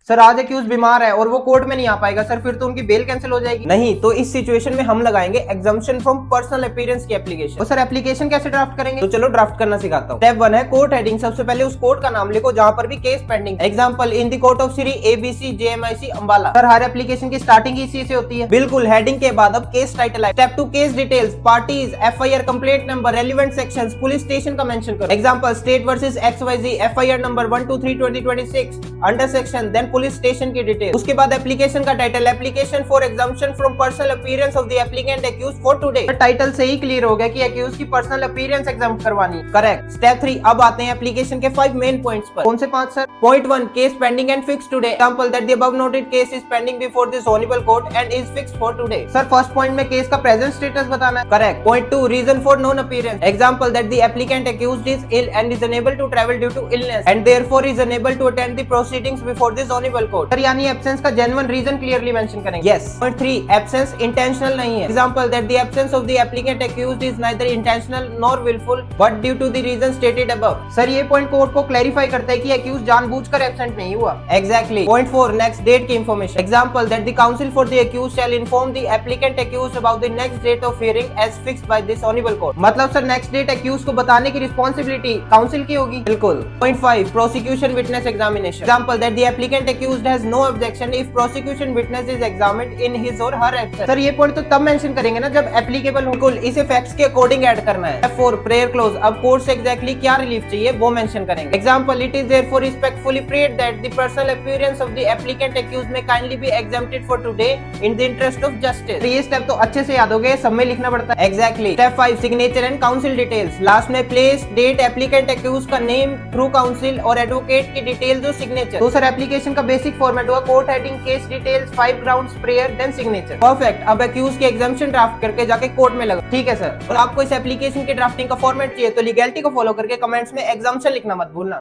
Sir आज accused बीमार है और वो कोर्ट में नहीं आ पाएगा सर, फिर तो उनकी बेल कैंसिल हो जाएगी। नहीं, तो इस सिचुएशन में हम लगाएंगे एग्जम्पशन फ्रॉम पर्सनल अपीयरेंस की एप्लीकेशन। तो सर एप्लीकेशन कैसे ड्राफ्ट करेंगे? तो चलो ड्राफ्ट करना सिखाता हूँ। स्टेप 1 है कोर्ट हेडिंग। सबसे पहले उस कोर्ट का नाम लिखो जहां पर भी case pending. Example in the court of Shri ABC JMIC Ambala. Sir हर एप्लीकेशन की स्टार्टिंग इसी से होती है। बिल्कुल, हेडिंग के बाद अब केस टाइटल है। Step 2 case details, parties, FIR, complaint number, relevant sections, police station का मेंशन करो। Example state versus XYZ, FIR number 123/2026 under section, then police station की डिटेल। उसके बाद एप्लीकेशन का title, application for exemption from personal appearance of the applicant accused for today. Title से ही clear हो गया कि एक्यूज की पर्सनल अपीयरेंस एग्जाम्प्ट करवानी। करेक्ट। स्टेप 3 अब आते हैं एप्लीकेशन के 5 मेन पॉइंट्स पर। कौन से 5 sir? Point 1 case pending and fix today. Example that the above noted case is pending before this honourable court and is fixed for today. Sir first point में case का present status बताना है। Correct. Point 2 reason for non appearance. Example that the applicant accused is ill and is unable to travel due to illness and therefore is unable to attend the proceedings before this honourable court. Sir यानी absence का genuine reason clearly mention करेंगे। Yes. Point 3 absence intentional नहीं है। Example that the absence of the applicant accused is neither intentional nor wilful but due to the reason stated above. Sir ये point court को clarify करता है कि accuse जानबूझकर absent नहीं हुआ। एग्जैक्टली। पॉइंट 4 नेक्स्ट डेट की information. Example that the counsel for the accused shall inform the applicant accused about the next date of hearing as fixed by this honourable court. मतलब sir next date accuse को बताने की responsibility counsel की होगी। बिल्कुल। Point 5 prosecution witness examination. Example that the applicant accused has no objection if prosecution witness is examined in his or her absence. Sir ये point तो तब मेंशन करेंगे ना जब एप्लीकेबल हो। बिल्कुल, इसे फैक्ट्स के अकॉर्डिंग ऐड करना है। Step 4 prayer close. अब कोर्ट से एग्जैक्टली क्या रिलीफ चाहिए वो मेंशन करेंगे। Example it is therefore respectfully prayed that the personal appearance of the applicant accused may kindly be exempted for today in the interest of justice. ये step तो अच्छे से याद हो गए, सब में लिखना पड़ता है। Exactly. Step 5 signature and counsel details. Last में प्लेस, डेट, एप्लीकेंट एक्यूज्ड का नेम, थ्रू काउंसिल और एडवोकेट की डिटेल्स और सिग्नेचर। तो सर एप्लीकेशन का बेसिक फॉर्मेट हुआ court heading, case details, 5 grounds, prayer, then signature. Perfect. अब एक्यूज की एग्जाम्पशन ड्राफ्ट करके जाके कोर्ट में लगा। ठीक है सर। और आपको इस एप्लीकेशन की ड्राफ्टिंग का फॉर्मेट चाहिए तो लीगैलिटी को फॉलो करके कमेंट्स में एग्जाम्पशन लिखना मत भूलना।